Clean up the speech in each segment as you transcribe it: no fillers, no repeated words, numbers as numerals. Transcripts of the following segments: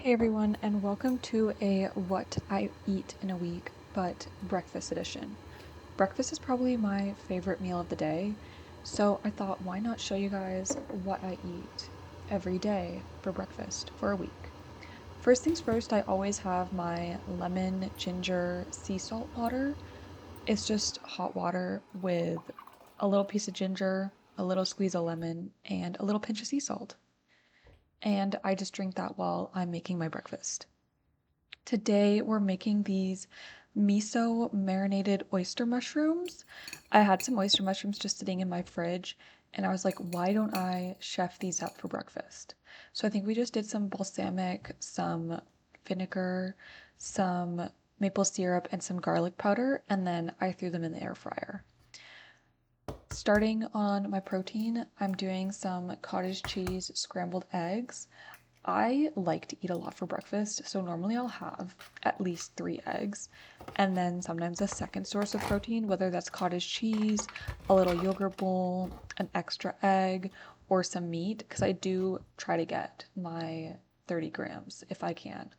Hey everyone, and welcome to a What I Eat in a Week, but breakfast edition. Breakfast is probably my favorite meal of the day, so I thought why not show you guys what I eat every day for breakfast for a week. First things first, I always have my lemon ginger sea salt water. It's just hot water with a little piece of ginger, a little squeeze of lemon, and a little pinch of sea salt. And I just drink that while I'm making my breakfast. Today we're making these miso marinated oyster mushrooms. I had some oyster mushrooms just sitting in my fridge, and I was like, why don't I chef these up for breakfast? So I think we just did some balsamic, some vinegar, some maple syrup, and some garlic powder, and then I threw them in the air fryer. Starting on my protein, I'm doing some cottage cheese scrambled eggs. I like to eat a lot for breakfast, so normally I'll have at least 3 eggs, and then sometimes a second source of protein, whether that's cottage cheese, a little yogurt bowl, an extra egg, or some meat, because I do try to get my 30 grams if I can.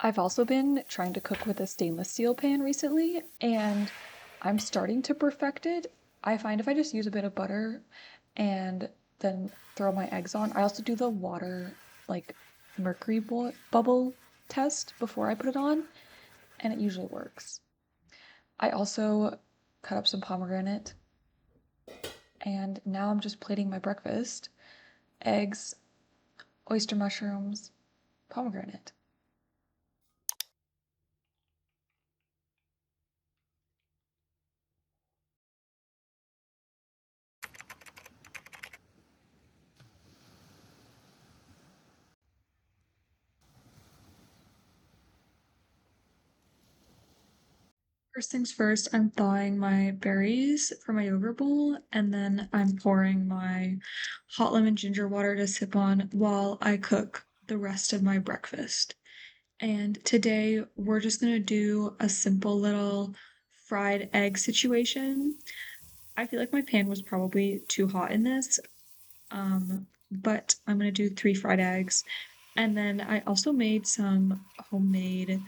I've also been trying to cook with a stainless steel pan recently, and I'm starting to perfect it. I find if I just use a bit of butter and then throw my eggs on, I also do the water, like mercury bubble test before I put it on, and it usually works. I also cut up some pomegranate, and now I'm just plating my breakfast: eggs, oyster mushrooms, pomegranate. First things first, I'm thawing my berries for my yogurt bowl, and then I'm pouring my hot lemon ginger water to sip on while I cook the rest of my breakfast. And today we're just gonna do a simple little fried egg situation. I feel like my pan was probably too hot in this, but I'm gonna do 3 fried eggs. And then I also made some homemade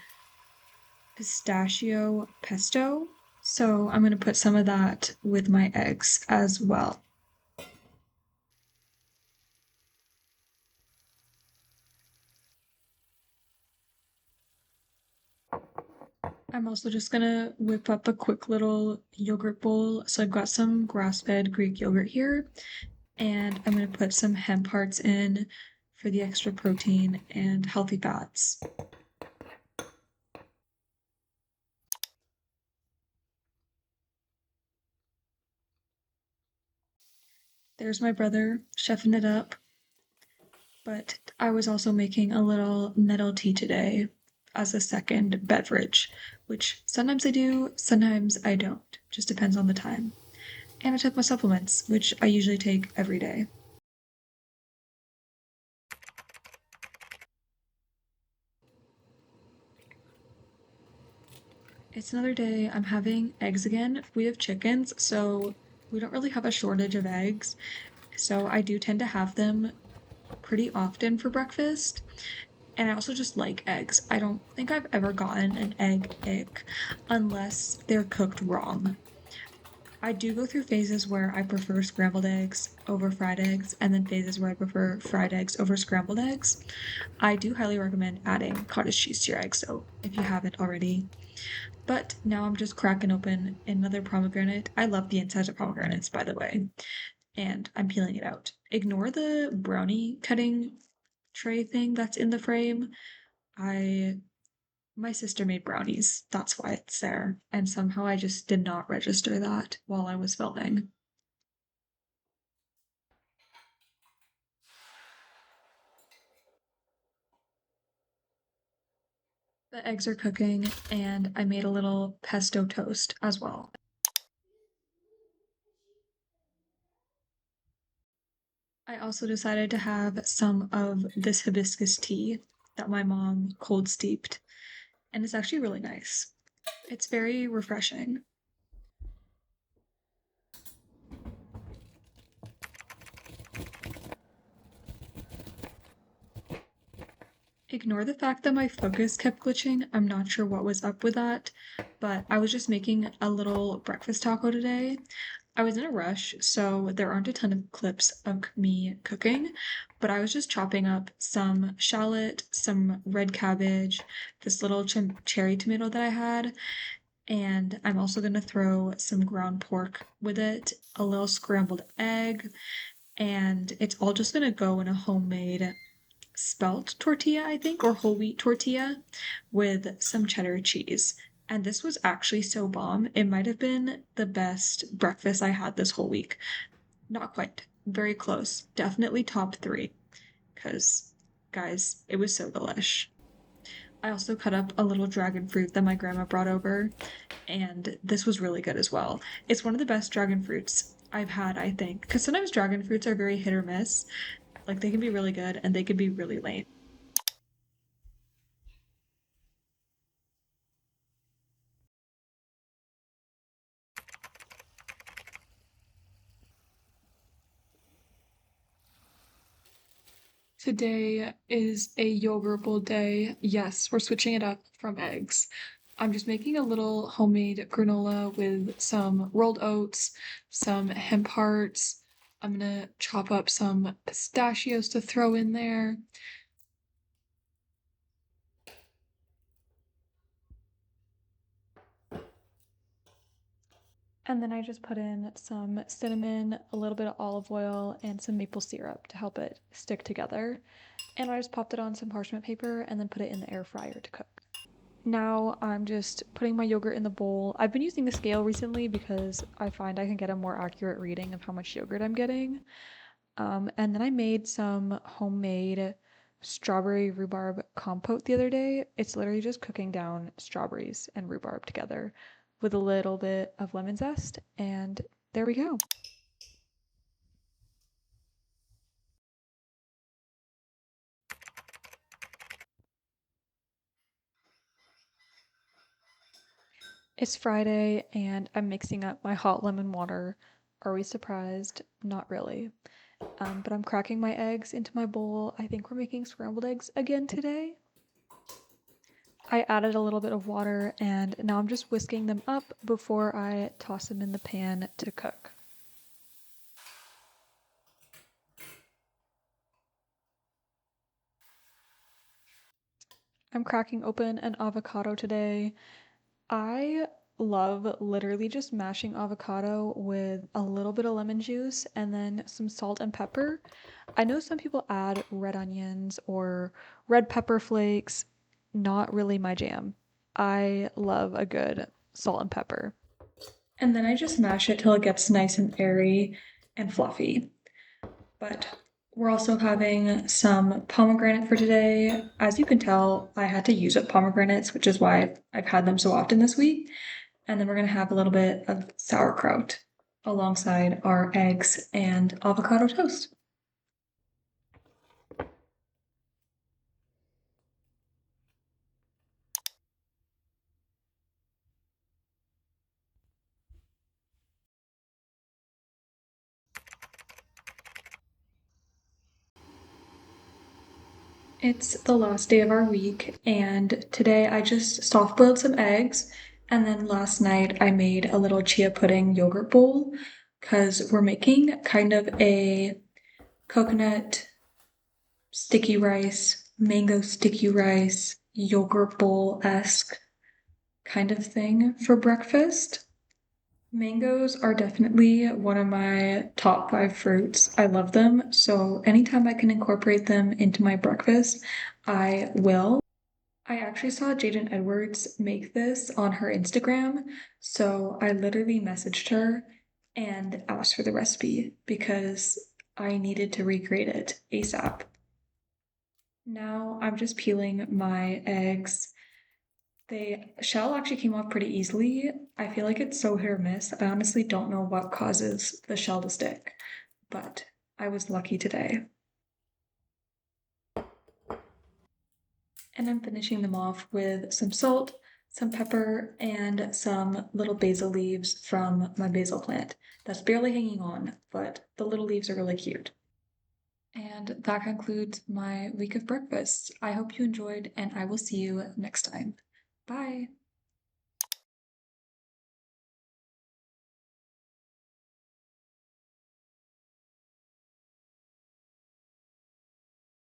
pistachio pesto. So I'm going to put some of that with my eggs as well. I'm also just going to whip up a quick little yogurt bowl. So I've got some grass-fed Greek yogurt here, and I'm going to put some hemp hearts in for the extra protein and healthy fats. There's my brother chefing it up. But I was also making a little nettle tea today as a second beverage, which sometimes I do, sometimes I don't. Just depends on the time. And I took my supplements, which I usually take every day. It's another day. I'm having eggs again. We have chickens, so we don't really have a shortage of eggs. So I do tend to have them pretty often for breakfast. And I also just like eggs. I don't think I've ever gotten an egg ick unless they're cooked wrong. I do go through phases where I prefer scrambled eggs over fried eggs, and then phases where I prefer fried eggs over scrambled eggs. I do highly recommend adding cottage cheese to your eggs, so if you haven't already. But now I'm just cracking open another pomegranate. I love the insides of pomegranates, by the way, and I'm peeling it out. Ignore the brownie cutting tray thing that's in the frame. I My sister made brownies. That's why it's there. And somehow I just did not register that while I was filming. The eggs are cooking, and I made a little pesto toast as well. I also decided to have some of this hibiscus tea that my mom cold steeped, and it's actually really nice. It's very refreshing. Ignore the fact that my focus kept glitching. I'm not sure what was up with that, but I was just making a little breakfast taco today. I was in a rush, so there aren't a ton of clips of me cooking, but I was just chopping up some shallot, some red cabbage, this little cherry tomato that I had, and I'm also gonna throw some ground pork with it, a little scrambled egg, and it's all just gonna go in a homemade spelt tortilla, I think, or whole wheat tortilla with some cheddar cheese. And this was actually so bomb. It might have been the best breakfast I had this whole week. Not quite, very close. Definitely top three. Because, guys, it was so delish. I also cut up a little dragon fruit that my grandma brought over, and this was really good as well. It's one of the best dragon fruits I've had, I think, because sometimes dragon fruits are very hit or miss. Like, they can be really good and they can be really lame. Today is a yogurt bowl day. Yes, we're switching it up from eggs. I'm just making a little homemade granola with some rolled oats, some hemp hearts. I'm gonna chop up some pistachios to throw in there. And then I just put in some cinnamon, a little bit of olive oil, and some maple syrup to help it stick together. And I just popped it on some parchment paper and then put it in the air fryer to cook. Now I'm just putting my yogurt in the bowl. I've been using the scale recently because I find I can get a more accurate reading of how much yogurt I'm getting. And then I made some homemade strawberry rhubarb compote the other day. It's literally just cooking down strawberries and rhubarb together with a little bit of lemon zest, and there we go. It's Friday and I'm mixing up my hot lemon water. Are we surprised? Not really. But I'm cracking my eggs into my bowl. I think we're making scrambled eggs again today. I added a little bit of water and now I'm just whisking them up before I toss them in the pan to cook. I'm cracking open an avocado today. I love literally just mashing avocado with a little bit of lemon juice and then some salt and pepper. I know some people add red onions or red pepper flakes. Not really my jam. I love a good salt and pepper. And then I just mash it till it gets nice and airy and fluffy. But we're also having some pomegranate for today. As you can tell, I had to use up pomegranates, which is why I've had them so often this week. And then we're gonna have a little bit of sauerkraut alongside our eggs and avocado toast. It's the last day of our week, and today I just soft boiled some eggs, and then last night I made a little chia pudding yogurt bowl because we're making kind of a coconut sticky rice, mango sticky rice, yogurt bowl-esque kind of thing for breakfast. Mangoes are definitely one of my top five fruits. I love them, so anytime I can incorporate them into my breakfast, I will. I actually saw Jaden Edwards make this on her Instagram, so I literally messaged her and asked for the recipe because I needed to recreate it ASAP. Now I'm just peeling my eggs. The shell actually came off pretty easily. I feel like it's so hit or miss. I honestly don't know what causes the shell to stick, but I was lucky today. And I'm finishing them off with some salt, some pepper, and some little basil leaves from my basil plant. That's barely hanging on, but the little leaves are really cute. And that concludes my week of breakfast. I hope you enjoyed, and I will see you next time. Bye.